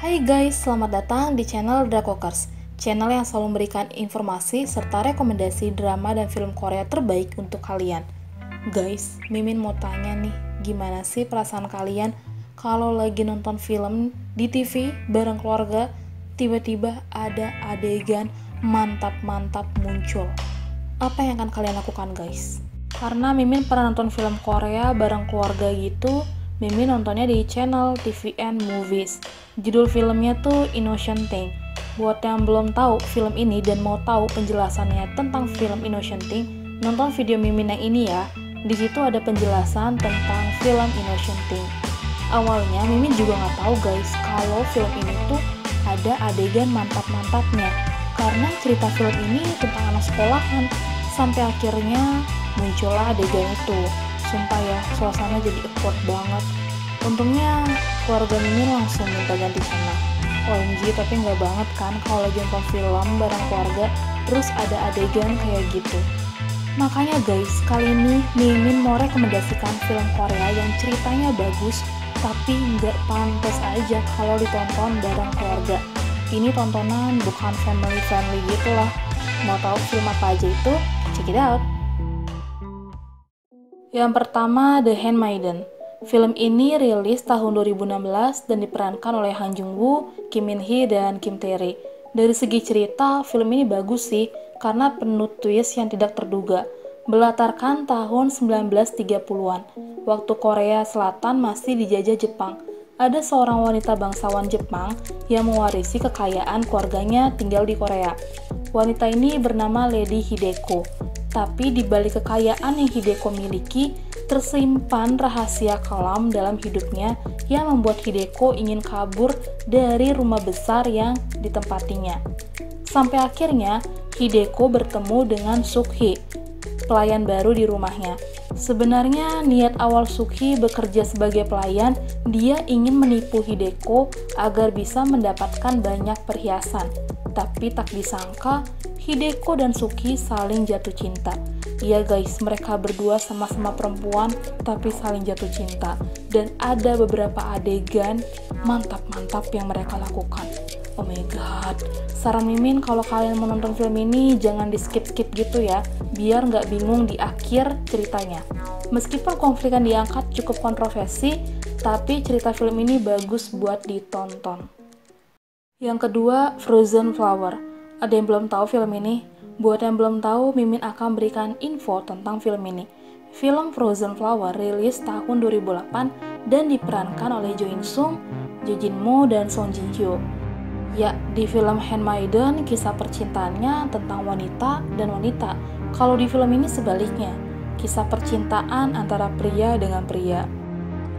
Hai guys, selamat datang di channel Drakokers, channel yang selalu memberikan informasi serta rekomendasi drama dan film Korea terbaik untuk kalian. Guys, Mimin mau tanya nih, gimana sih perasaan kalian kalau lagi nonton film di TV bareng keluarga, tiba-tiba ada adegan mantap-mantap muncul? Apa yang akan kalian lakukan guys? Karena Mimin pernah nonton film Korea bareng keluarga gitu, Mimin nontonnya di channel TVN Movies. Judul filmnya tuh Innocent Thing. Buat yang belum tahu film ini dan mau tahu penjelasannya tentang film Innocent Thing, nonton video Mimin yang ini ya. Di situ ada penjelasan tentang film Innocent Thing. Awalnya Mimin juga nggak tahu guys kalau film ini tuh ada adegan mantap-mantapnya. Karena cerita film ini tentang anak sekolahan. Sampai akhirnya muncullah adegan itu. Sumpah ya, suasana jadi awkward banget. Untungnya keluarga Mimin langsung minta ganti channel. OMG, tapi nggak banget kan kalau lagi nonton film bareng keluarga terus ada adegan kayak gitu. Makanya guys, kali ini Mimin mau rekomendasikan film Korea yang ceritanya bagus tapi nggak pantas aja kalau ditonton bareng keluarga. Ini tontonan bukan family-friendly gitu lah. Mau tahu film apa aja itu? Check it out! Yang pertama, The Handmaiden. Film ini rilis tahun 2016 dan diperankan oleh Han Jung-woo, Kim Min-hee, dan Kim Tae-ri. Dari segi cerita, film ini bagus sih, karena penuh twist yang tidak terduga. Berlatarkan tahun 1930-an, waktu Korea Selatan masih dijajah Jepang. Ada seorang wanita bangsawan Jepang yang mewarisi kekayaan keluarganya tinggal di Korea. Wanita ini bernama Lady Hideko. Tapi di balik kekayaan yang Hideko miliki, tersimpan rahasia kelam dalam hidupnya yang membuat Hideko ingin kabur dari rumah besar yang ditempatinya. Sampai akhirnya, Hideko bertemu dengan Suk-hee, pelayan baru di rumahnya. Sebenarnya niat awal Suk-hee bekerja sebagai pelayan, dia ingin menipu Hideko agar bisa mendapatkan banyak perhiasan. Tapi tak disangka, Hideko dan Suk-hee saling jatuh cinta. Iya guys, mereka berdua sama-sama perempuan tapi saling jatuh cinta. Dan ada beberapa adegan mantap-mantap yang mereka lakukan. Oh my god, saran Mimin kalau kalian menonton film ini jangan di skip-skip gitu ya, biar nggak bingung di akhir ceritanya. Meskipun konflik yang diangkat cukup kontroversi, tapi cerita film ini bagus buat ditonton. Yang kedua, Frozen Flower. Ada yang belum tahu film ini? Buat yang belum tahu, Mimin akan berikan info tentang film ini. Film Frozen Flower rilis tahun 2008 dan diperankan oleh Jo In Sung, Jo Jin Mo, dan Song Jin Hyo. Ya, di film Handmaiden, kisah percintaannya tentang wanita dan wanita. Kalau di film ini sebaliknya, kisah percintaan antara pria dengan pria.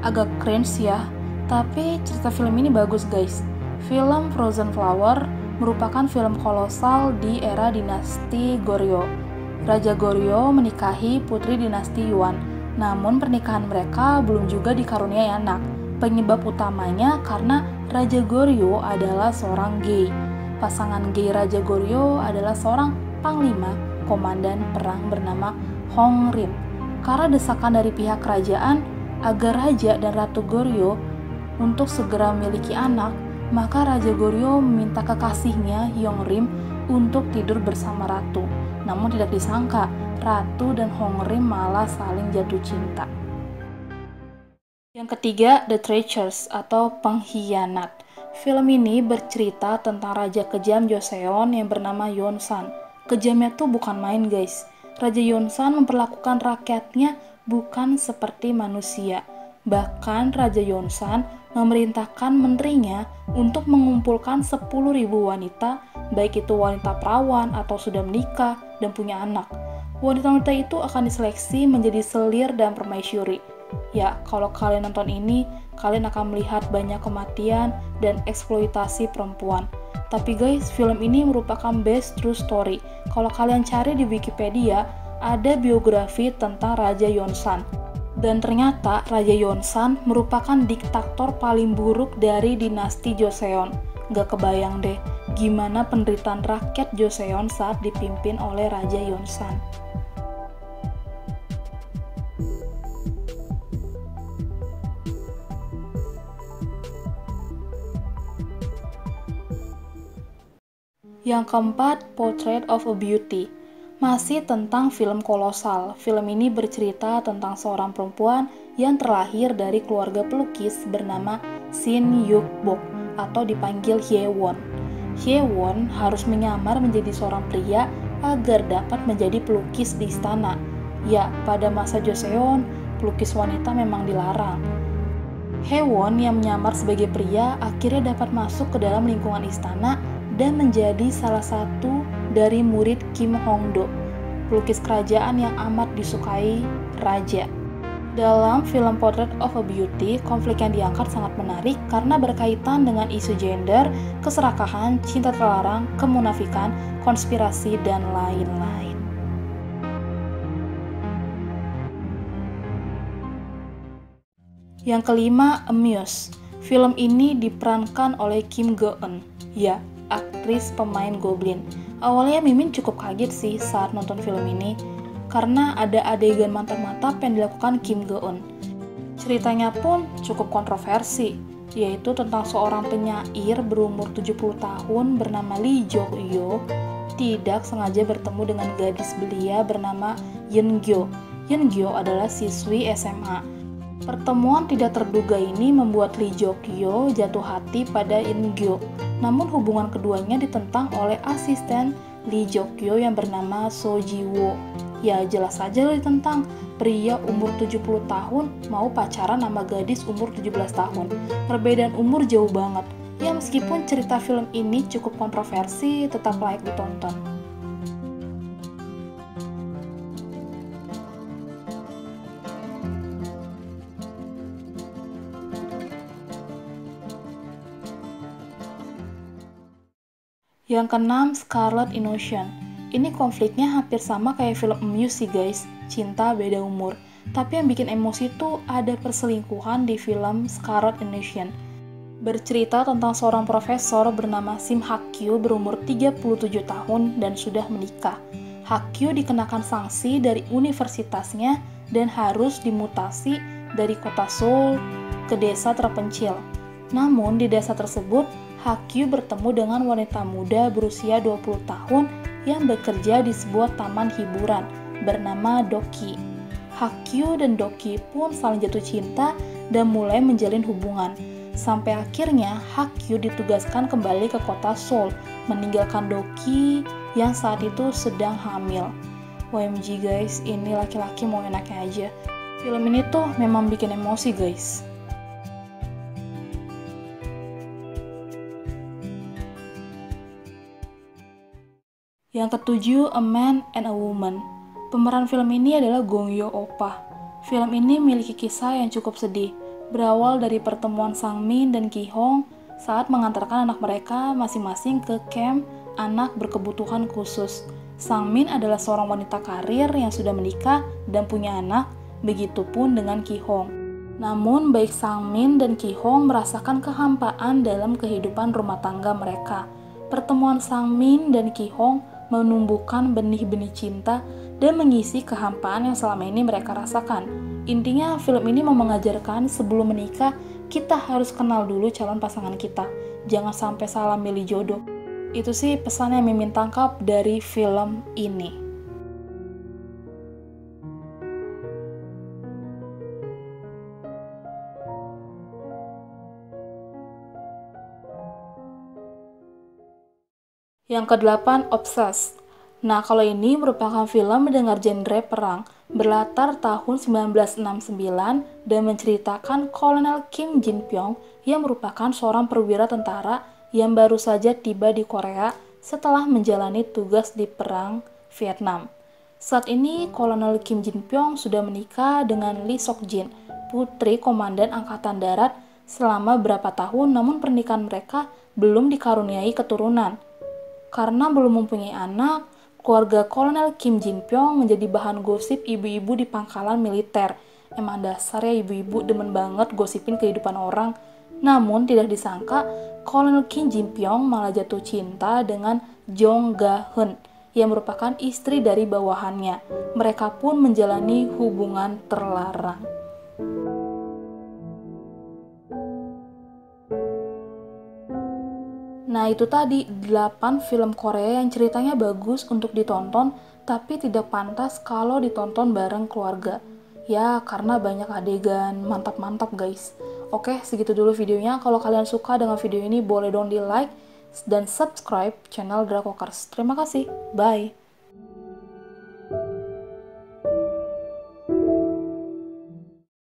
Agak cringe ya, tapi cerita film ini bagus guys. Film Frozen Flower merupakan film kolosal di era dinasti Goryeo. Raja Goryeo menikahi putri dinasti Yuan, namun pernikahan mereka belum juga dikaruniai anak. Penyebab utamanya karena Raja Goryeo adalah seorang gay. Pasangan gay Raja Goryeo adalah seorang panglima komandan perang bernama Hong Rim. Karena desakan dari pihak kerajaan agar Raja dan Ratu Goryeo untuk segera memiliki anak, maka Raja Goryeo meminta kekasihnya Hyung Rim untuk tidur bersama Ratu. Namun tidak disangka, Ratu dan Hong Rim malah saling jatuh cinta. Yang ketiga, The Treacherous atau Pengkhianat. Film ini bercerita tentang raja kejam Joseon yang bernama Yeonsan. Kejamnya tuh bukan main guys. Raja Yeonsan memperlakukan rakyatnya bukan seperti manusia. Bahkan Raja Yeonsan memerintahkan menterinya untuk mengumpulkan 10.000 wanita, baik itu wanita perawan atau sudah menikah dan punya anak. Wanita-wanita itu akan diseleksi menjadi selir dan permaisuri. Ya, kalau kalian nonton ini, kalian akan melihat banyak kematian dan eksploitasi perempuan. Tapi guys, film ini merupakan based true story. Kalau kalian cari di Wikipedia, ada biografi tentang Raja Yeonsan. Dan ternyata Raja Yeonsan merupakan diktator paling buruk dari dinasti Joseon. Gak kebayang deh, gimana penderitaan rakyat Joseon saat dipimpin oleh Raja Yeonsan. Yang keempat, Portrait of a Beauty. Masih tentang film kolosal. Film ini bercerita tentang seorang perempuan yang terlahir dari keluarga pelukis bernama Shin Yuk-bok atau dipanggil Hyewon. Hyewon harus menyamar menjadi seorang pria agar dapat menjadi pelukis di istana. Ya, pada masa Joseon, pelukis wanita memang dilarang. Hyewon yang menyamar sebagai pria akhirnya dapat masuk ke dalam lingkungan istana dan menjadi salah satu dari murid Kim Hong-do, pelukis kerajaan yang amat disukai raja. Dalam film Portrait of a Beauty, konflik yang diangkat sangat menarik karena berkaitan dengan isu gender, keserakahan, cinta terlarang, kemunafikan, konspirasi, dan lain-lain. Yang kelima, Amuse. Film ini diperankan oleh Kim Go-eun. Ya, aktris pemain Goblin. Awalnya Mimin cukup kaget sih saat nonton film ini, karena ada adegan mantap-mantap yang dilakukan Kim Go-eun. Ceritanya pun cukup kontroversi, yaitu tentang seorang penyair berumur 70 tahun bernama Lee Jo-yo tidak sengaja bertemu dengan gadis belia bernama Yeon-gyo. Yeon-gyo adalah siswi SMA. Pertemuan tidak terduga ini membuat Lee Jo-kyo jatuh hati pada Yeon-gyo. Namun hubungan keduanya ditentang oleh asisten Lee Jo-kyo yang bernama So Ji-woo. Ya jelas saja ditentang, pria umur 70 tahun mau pacaran sama gadis umur 17 tahun. Perbedaan umur jauh banget. Ya meskipun cerita film ini cukup kontroversi, tetap layak ditonton. Yang keenam, Scarlet Innocent. Ini konfliknya hampir sama kayak film Amuse sih guys, cinta beda umur. Tapi yang bikin emosi tuh ada perselingkuhan di film Scarlet Innocent. Bercerita tentang seorang profesor bernama Sim Hak-kyu berumur 37 tahun dan sudah menikah. Hak-kyu dikenakan sanksi dari universitasnya dan harus dimutasi dari kota Seoul ke desa terpencil. Namun di desa tersebut, Hak-kyu bertemu dengan wanita muda berusia 20 tahun yang bekerja di sebuah taman hiburan bernama Doki. Hak-kyu dan Doki pun saling jatuh cinta dan mulai menjalin hubungan. Sampai akhirnya Hak-kyu ditugaskan kembali ke kota Seoul, meninggalkan Doki yang saat itu sedang hamil. OMG guys, ini laki-laki mau enaknya aja. Film ini tuh memang bikin emosi guys. Yang ketujuh, A Man and a Woman. Pemeran film ini adalah Gong Yoo Oppa. Film ini memiliki kisah yang cukup sedih, berawal dari pertemuan Sang Min dan Ki Hong saat mengantarkan anak mereka masing-masing ke camp anak berkebutuhan khusus. Sang Min adalah seorang wanita karir yang sudah menikah dan punya anak, begitupun dengan Ki Hong. Namun baik Sang Min dan Ki Hong merasakan kehampaan dalam kehidupan rumah tangga mereka. Pertemuan Sang Min dan Ki Hong menumbuhkan benih-benih cinta dan mengisi kehampaan yang selama ini mereka rasakan. Intinya film ini mau mengajarkan sebelum menikah, kita harus kenal dulu calon pasangan kita. Jangan sampai salah milih jodoh. Itu sih pesan yang Mimin tangkap dari film ini. Yang kedelapan, Obsessed. Nah, kalau ini merupakan film dengan genre perang, berlatar tahun 1969 dan menceritakan Kolonel Kim Jin Pyong yang merupakan seorang perwira tentara yang baru saja tiba di Korea setelah menjalani tugas di perang Vietnam. Saat ini, Kolonel Kim Jin Pyong sudah menikah dengan Lee Sok Jin, putri Komandan Angkatan Darat selama berapa tahun, namun pernikahan mereka belum dikaruniai keturunan. Karena belum mempunyai anak, keluarga Kolonel Kim Jin Pyong menjadi bahan gosip ibu-ibu di pangkalan militer. Emang dasar ya ibu-ibu demen banget gosipin kehidupan orang. Namun tidak disangka, Kolonel Kim Jin Pyong malah jatuh cinta dengan Jong Ga-heun yang merupakan istri dari bawahannya. Mereka pun menjalani hubungan terlarang. Nah, itu tadi 8 film Korea yang ceritanya bagus untuk ditonton, tapi tidak pantas kalau ditonton bareng keluarga. Ya, karena banyak adegan mantap-mantap guys. Oke, segitu dulu videonya. Kalau kalian suka dengan video ini, boleh dong di like dan subscribe channel Drakokers. Terima kasih. Bye.